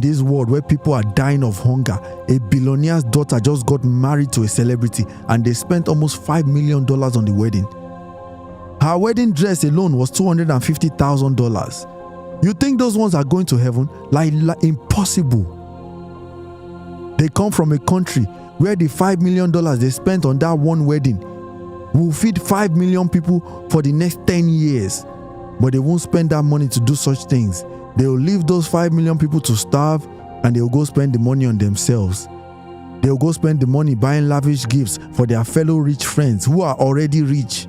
In this world where people are dying of hunger, a billionaire's daughter just got married to a celebrity and they spent almost $5 million on the wedding. Her wedding dress alone was $250,000. You think those ones are going to heaven? Like impossible. They come from a country where the $5 million they spent on that one wedding will feed 5 million people for the next 10 years. But they won't spend that money to do such things. They will leave those 5 million people to starve, and they will go spend the money on themselves. They will go spend the money buying lavish gifts for their fellow rich friends who are already rich.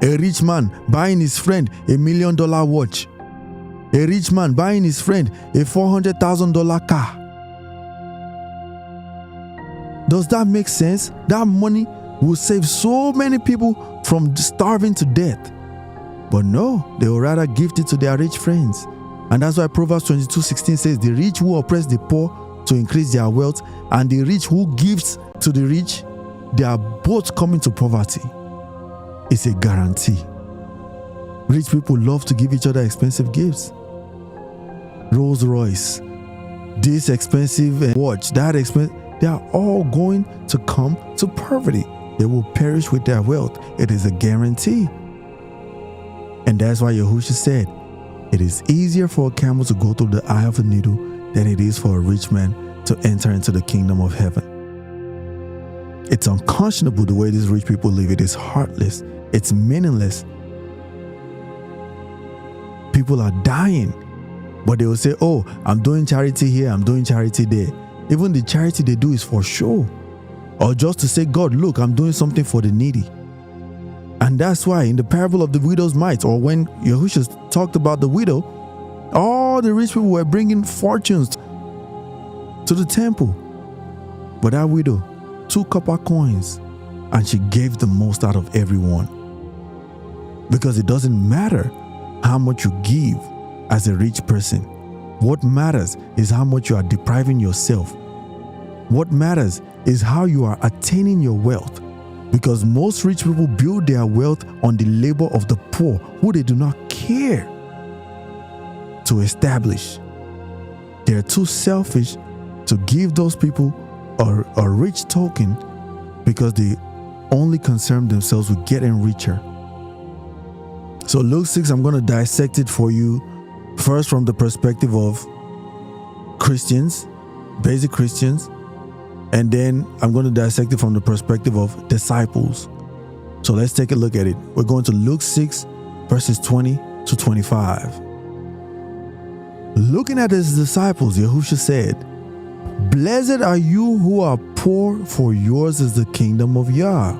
A rich man buying his friend $1 million watch. A rich man buying his friend a $400,000 car. Does that make sense? That money will save so many people from starving to death. But no, they will rather gift it to their rich friends. And that's why Proverbs 22:16 says, the rich who oppress the poor to increase their wealth, and the rich who gives to the rich, they are both coming to poverty. It's a guarantee. Rich people love to give each other expensive gifts. Rolls Royce, this expensive watch, that expensive, they are all going to come to poverty. They will perish with their wealth. It is a guarantee. And that's why Yahushua said, it is easier for a camel to go through the eye of a needle than it is for a rich man to enter into the kingdom of heaven. It's unconscionable the way these rich people live. It is heartless. It's meaningless. People are dying, but they will say, oh, I'm doing charity here, I'm doing charity there. Even the charity they do is for show, or just to say, God, look, I'm doing something for the needy. And that's why in the parable of the widow's mite, or when Yahushua talked about the widow, all the rich people were bringing fortunes to the temple. But that widow, 2 copper coins, and she gave the most out of everyone. Because it doesn't matter how much you give as a rich person. What matters is how much you are depriving yourself. What matters is how you are attaining your wealth. Because most rich people build their wealth on the labor of the poor, who they do not care to establish. They're too selfish to give those people a rich token because they only concern themselves with getting richer. So Luke 6, I'm going to dissect it for you first from the perspective of Christians, basic Christians, and then I'm going to dissect it from the perspective of disciples. So let's take a look at it. We're going to Luke 6, verses 20 to 25. Looking at his disciples, Yahushua said, "Blessed are you who are poor, for yours is the kingdom of Yah.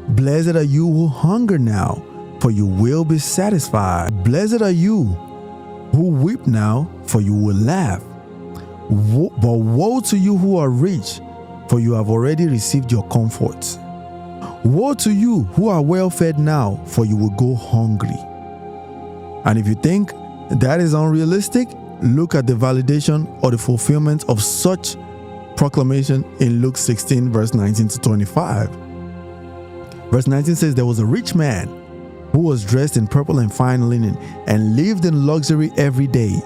Blessed are you who hunger now, for you will be satisfied. Blessed are you who weep now, for you will laugh. But woe to you who are rich, for you have already received your comforts. Woe to you who are well fed now, for you will go hungry." And if you think that is unrealistic, look at the validation or the fulfillment of such proclamation in Luke 16, verse 19 to 25. Verse 19 says, "There was a rich man who was dressed in purple and fine linen and lived in luxury every day.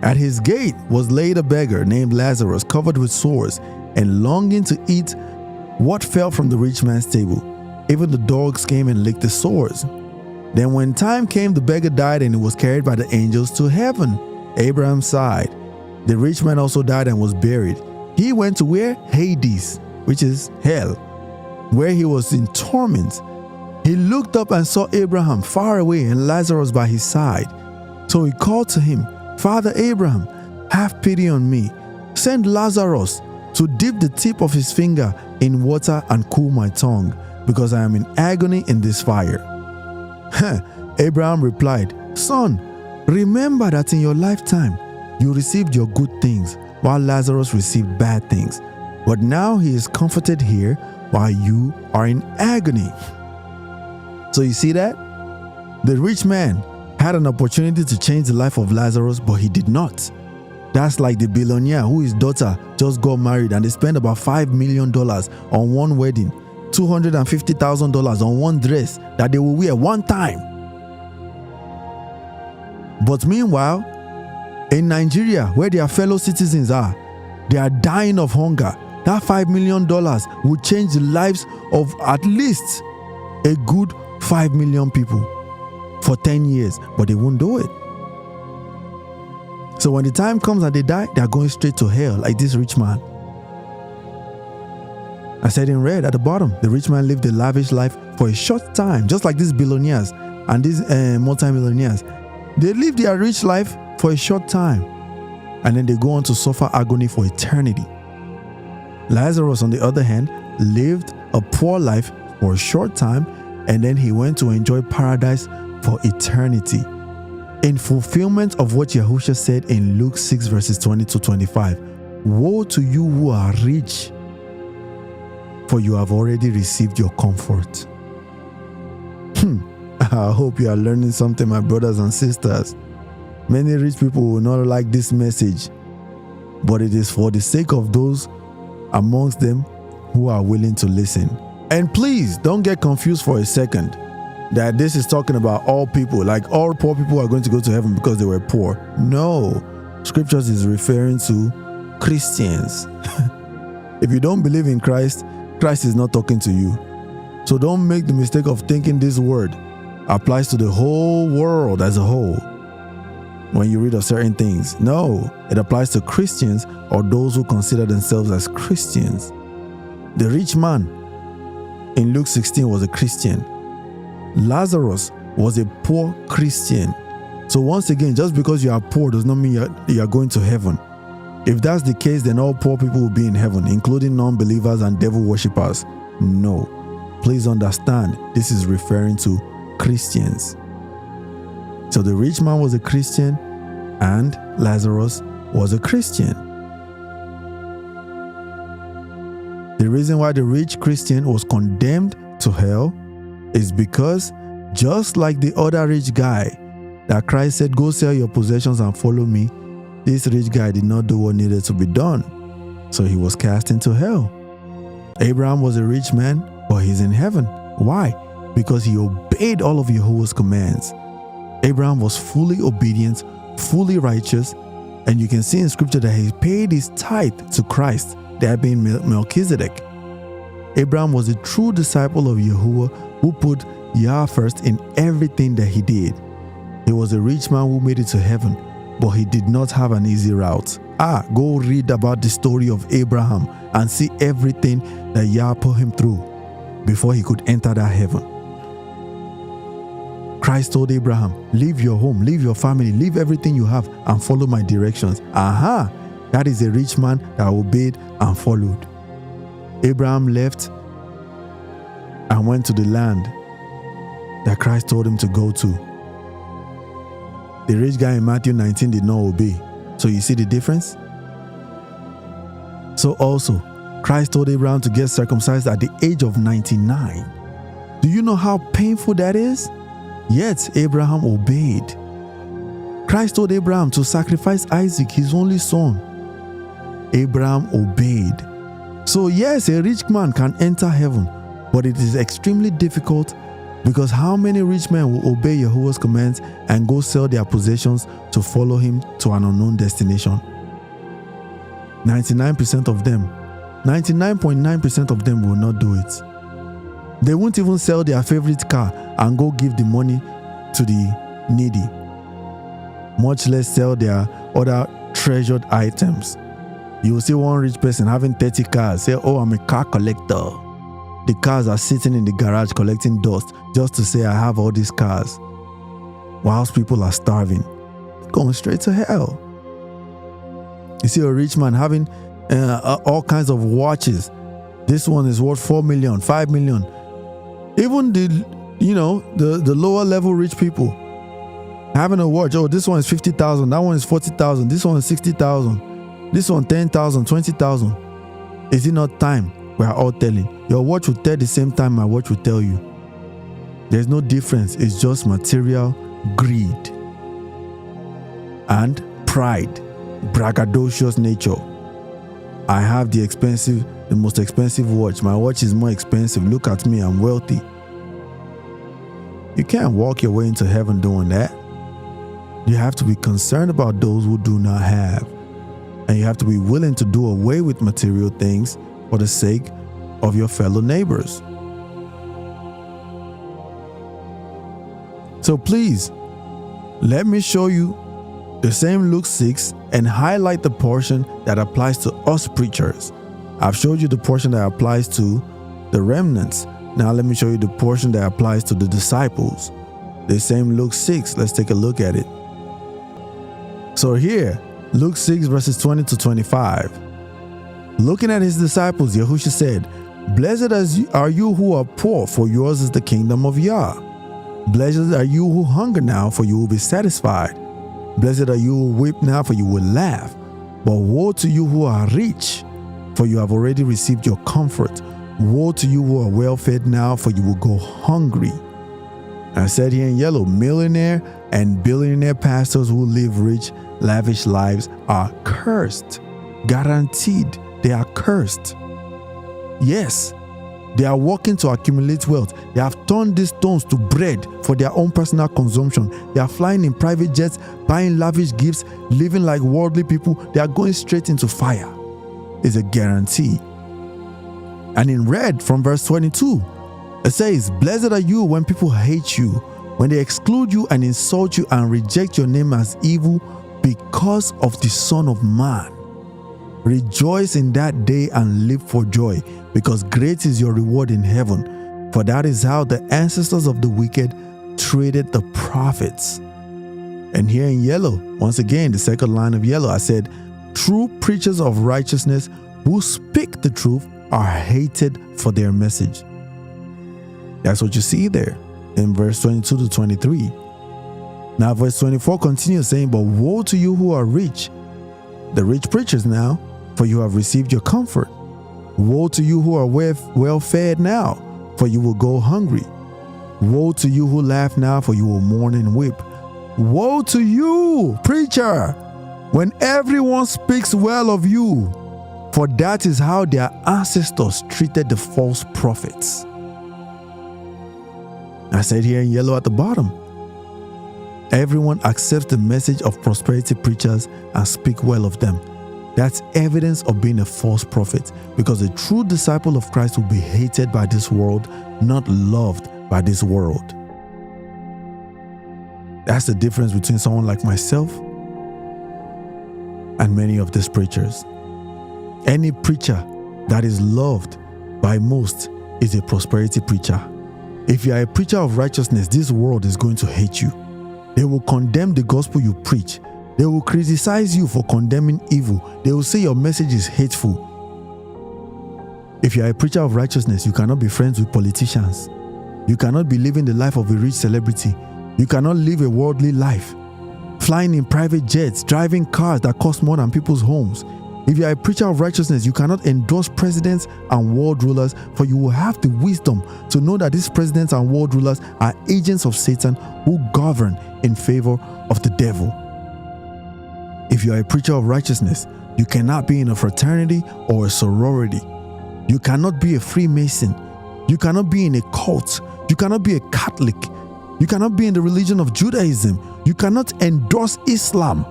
At his gate was laid a beggar named Lazarus, covered with sores and longing to eat what fell from the rich man's table. Even the dogs came and licked the sores. Then when time came, the beggar died and he was carried by the angels to heaven. Abraham sighed. The rich man also died and was buried. He went to where? Hades, which is hell, where he was in torment. He looked up and saw Abraham far away and Lazarus by his side. So he called to him, 'Father Abraham, have pity on me. Send Lazarus to dip the tip of his finger in water and cool my tongue, because I am in agony in this fire.' Abraham replied, 'Son, remember that in your lifetime you received your good things, while Lazarus received bad things. But now he is comforted here while you are in agony.'" So you see that? The rich man had an opportunity to change the life of Lazarus, but he did not. That's like the billionaire whose daughter just got married and they spent about $5 million on one wedding, $250,000 on one dress that they will wear one time. But meanwhile, In Nigeria, where their fellow citizens are, they are dying of hunger. That $5 million will change the lives of at least a good 5 million people for 10 years, but they won't do it. So when the time comes and they die, they are going straight to hell, like this rich man. I said in red at the bottom, the rich man lived a lavish life for a short time, just like these billionaires and these multimillionaires. They live their rich life for a short time, and then they go on to suffer agony for eternity. Lazarus, on the other hand, lived a poor life for a short time, and then he went to enjoy paradise for eternity. In fulfillment of what Yahushua said in Luke 6 verses 20 to 25, woe to you who are rich, for you have already received your comfort. I hope you are learning something, my brothers and sisters. Many rich people will not like this message, but it is for the sake of those amongst them who are willing to listen. And please don't get confused for a second that this is talking about all people, like all poor people are going to go to heaven because they were poor. No, scriptures is referring to Christians. If you don't believe in Christ, Christ is not talking to you. So don't make the mistake of thinking this word applies to the whole world as a whole when you read of certain things. No, it applies to Christians or those who consider themselves as Christians. The rich man in Luke 16 was a Christian. Lazarus was a poor Christian. So once again, just because you are poor does not mean you are going to heaven. If that's the case, then all poor people will be in heaven, including non-believers and devil worshippers. No, please understand, this is referring to Christians. So the rich man was a Christian and Lazarus was a Christian. The reason why the rich Christian was condemned to hell is because, just like the other rich guy that Christ said, go sell your possessions and follow me, this rich guy did not do what needed to be done. So he was cast into hell. Abraham was a rich man, but he's in heaven. Why? Because he obeyed all of Yahuwah's commands. Abraham was fully obedient, fully righteous, and you can see in scripture that he paid his tithe to Christ, that being Melchizedek. Abraham was a true disciple of Yahuwah who put Yah first in everything that he did. He was a rich man who made it to heaven, but he did not have an easy route. Go read about the story of Abraham and see everything that Yah put him through before he could enter that heaven. Christ told Abraham, leave your home, leave your family, leave everything you have and follow my directions. That is a rich man that obeyed and followed. Abraham left and went to the land that Christ told him to go to. The rich guy in Matthew 19 did not obey. So you see the difference? So also, Christ told Abraham to get circumcised at the age of 99. Do you know how painful that is? Yet Abraham obeyed. Christ told Abraham to sacrifice Isaac, his only son. Abraham obeyed. So yes, a rich man can enter heaven, but it is extremely difficult, because how many rich men will obey Yahuwah's commands and go sell their possessions to follow him to an unknown destination? 99% of them, 99.9% of them will not do it. They won't even sell their favorite car and go give the money to the needy, much less sell their other treasured items. You will see one rich person having 30 cars say, oh, I'm a car collector. The cars are sitting in the garage collecting dust just to say I have all these cars, whilst people are starving, going straight to hell. You see a rich man having all kinds of watches. This one is worth 4 million, 5 million. Even the lower level rich people having a watch. Oh, this one is 50,000. That one is 40,000. This one is 60,000. This one 10,000, 20,000. Is it not time? We are all telling. Your watch will tell the same time my watch will tell you. There's no difference. It's just material greed and pride, braggadocious nature. I have the most expensive watch. My watch is more expensive. Look at me, I'm wealthy. You can't walk your way into heaven doing that. You have to be concerned about those who do not have. And you have to be willing to do away with material things for the sake of your fellow neighbors. So please, let me show you the same Luke 6 and highlight the portion that applies to us preachers. I've showed you the portion that applies to the remnants. Now let me show you the portion that applies to the disciples. The same Luke 6, let's take a look at it. So here, Luke 6 verses 20 to 25. Looking at his disciples, Yahushua said, "Blessed are you who are poor, for yours is the kingdom of Yah. Blessed are you who hunger now, for you will be satisfied. Blessed are you who weep now, for you will laugh. But woe to you who are rich, for you have already received your comfort. Woe to you who are well fed now, for you will go hungry." I said here in yellow, millionaire and billionaire pastors who live rich, lavish lives are cursed. Guaranteed, they are cursed. Yes, they are working to accumulate wealth. They have turned these stones to bread for their own personal consumption. They are flying in private jets, buying lavish gifts, living like worldly people. They are going straight into fire. It's a guarantee. And in red from verse 22, it says, "Blessed are you when people hate you, when they exclude you and insult you and reject your name as evil because of the Son of Man. Rejoice in that day and live for joy, because great is your reward in heaven. For that is how the ancestors of the wicked treated the prophets." And here in yellow, once again, the second line of yellow, I said, "True preachers of righteousness who speak the truth are hated for their message." That's what you see there in verse 22 to 23. Now verse 24 continues saying, "But woe to you who are rich," the rich preachers now, "for you have received your comfort. Woe to you who are well fed now, for you will go hungry. Woe to you who laugh now, for you will mourn and weep. Woe to you, preacher, when everyone speaks well of you, for that is how their ancestors treated the false prophets." I said here in yellow at the bottom, everyone accepts the message of prosperity preachers and speak well of them. That's evidence of being a false prophet, because a true disciple of Christ will be hated by this world, not loved by this world. That's the difference between someone like myself and many of these preachers. Any preacher that is loved by most is a prosperity preacher. If you are a preacher of righteousness, this world is going to hate you. They will condemn the gospel you preach. They will criticize you for condemning evil. They will say your message is hateful. If you are a preacher of righteousness, you cannot be friends with politicians. You cannot be living the life of a rich celebrity. You cannot live a worldly life, flying in private jets, driving cars that cost more than people's homes. If you are a preacher of righteousness, you cannot endorse presidents and world rulers, for you will have the wisdom to know that these presidents and world rulers are agents of Satan who govern in favor of the devil. If you are a preacher of righteousness, you cannot be in a fraternity or a sorority. You cannot be a Freemason. You cannot be in a cult. You cannot be a Catholic. You cannot be in the religion of Judaism. You cannot endorse Islam.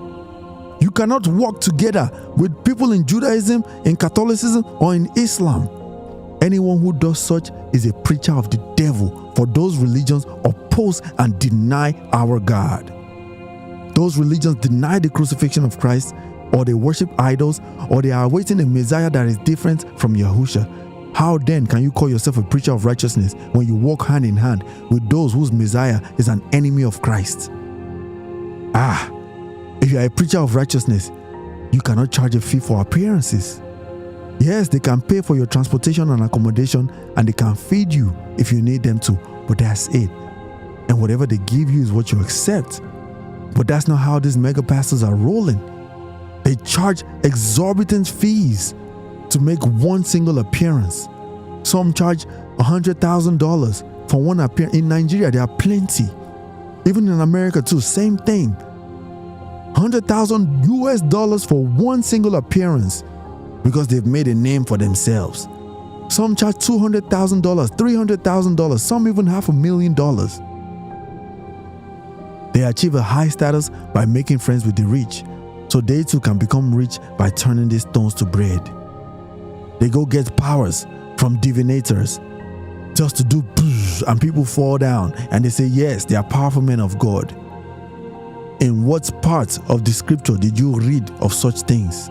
You cannot work together with people in Judaism, in Catholicism, or in Islam. Anyone who does such is a preacher of the devil, for those religions oppose and deny our God. Those religions deny the crucifixion of Christ, or they worship idols, or they are awaiting a Messiah that is different from Yahushua. How then can you call yourself a preacher of righteousness when you walk hand in hand with those whose Messiah is an enemy of Christ? If you are a preacher of righteousness, you cannot charge a fee for appearances. Yes, they can pay for your transportation and accommodation, and they can feed you if you need them to, but that's it. And whatever they give you is what you accept. But that's not how these mega pastors are rolling. They charge exorbitant fees to make one single appearance. Some charge $100,000 for one appearance. In Nigeria, there are plenty. Even in America too, same thing. $100,000 for one single appearance because they've made a name for themselves. Some charge $200,000, $300,000, some even $500,000. They achieve a high status by making friends with the rich, so they too can become rich by turning these stones to bread. They go get powers from divinators just to do and people fall down and they say, yes, they are powerful men of God. In what part of the scripture did you read of such things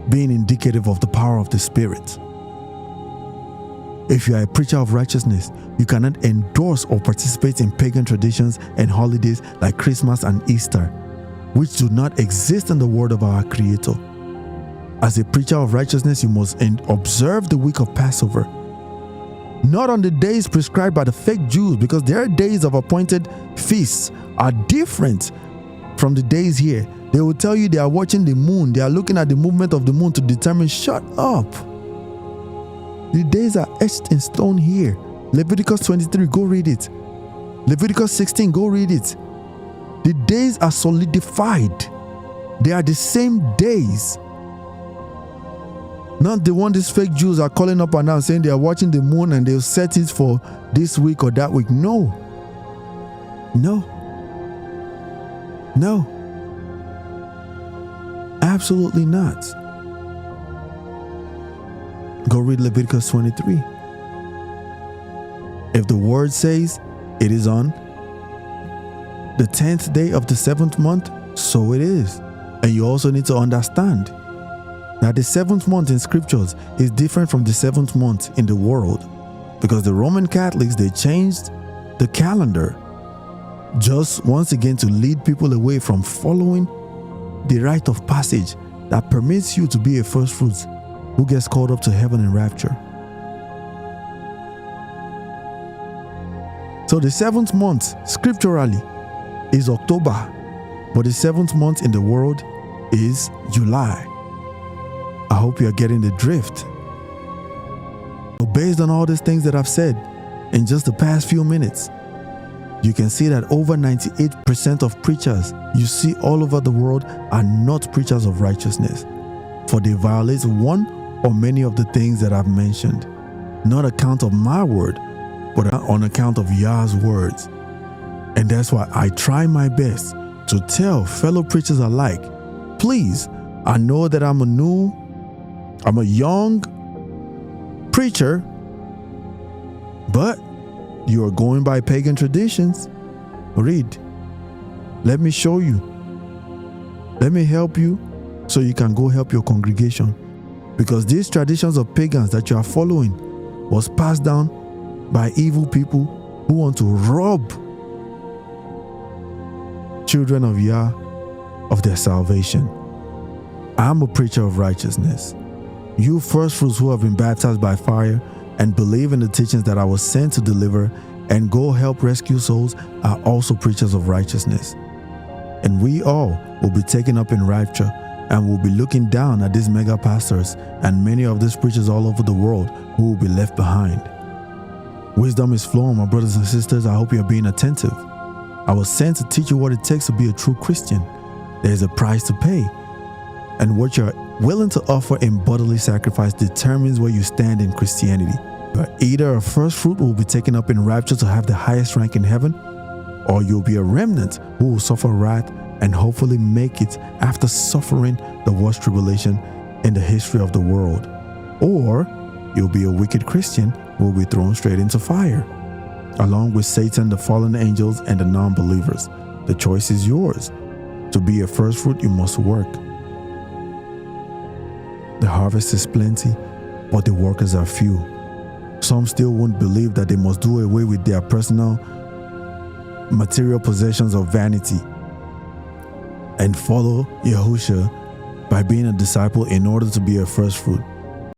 being indicative of the power of the Spirit? If you are a preacher of righteousness, you cannot endorse or participate in pagan traditions and holidays like Christmas and Easter, which do not exist in the word of our Creator. As a preacher of righteousness, you must observe the week of Passover, not on the days prescribed by the fake Jews, because their days of appointed feasts are different from the days here. They will tell you they are watching the moon, they are looking at the movement of the moon to determine. Shut up. The days are etched in stone here. Leviticus 23, go read it. Leviticus 16, go read it. The days are solidified. They are the same days. Not the one these fake Jews are calling up and down saying they are watching the moon and they'll set it for this week or that week. No. Absolutely not. Go read Leviticus 23. If the word says it is on the 10th day of the 7th month, so it is. And you also need to understand that the 7th month in scriptures is different from the 7th month in the world, because the Roman Catholics, they changed the calendar just once again to lead people away from following the rite of passage that permits you to be a first fruits who gets called up to heaven in rapture. So the 7th month scripturally is October, but the 7th month in the world is July. I hope you're getting the drift. So based on all these things that I've said in just the past few minutes, you can see that over 98% of preachers you see all over the world are not preachers of righteousness, for they violate one or many of the things that I've mentioned, not on account of my word, but on account of Yah's words. And that's why I try my best to tell fellow preachers alike, please, I know that I'm a young preacher, but you are going by pagan traditions. Read. Let me show you. Let me help you so you can go help your congregation. Because these traditions of pagans that you are following was passed down by evil people who want to rob children of Yah of their salvation. I'm a preacher of righteousness. You first fruits who have been baptized by fire and believe in the teachings that I was sent to deliver and go help rescue souls are also preachers of righteousness. And we all will be taken up in rapture and will be looking down at these mega pastors and many of these preachers all over the world who will be left behind. Wisdom is flowing, my brothers and sisters. I hope you're being attentive. I was sent to teach you what it takes to be a true Christian. There's a price to pay, and what you're willing to offer in bodily sacrifice determines where you stand in Christianity. You're either a first fruit who will be taken up in rapture to have the highest rank in heaven, or you'll be a remnant who will suffer wrath and hopefully make it after suffering the worst tribulation in the history of the world. Or you'll be a wicked Christian who will be thrown straight into fire, along with Satan, the fallen angels, and the non-believers. The choice is yours. To be a first fruit, you must work. The harvest is plenty, but the workers are few. Some still won't believe that they must do away with their personal material possessions of vanity and follow Yahushua by being a disciple in order to be a first fruit.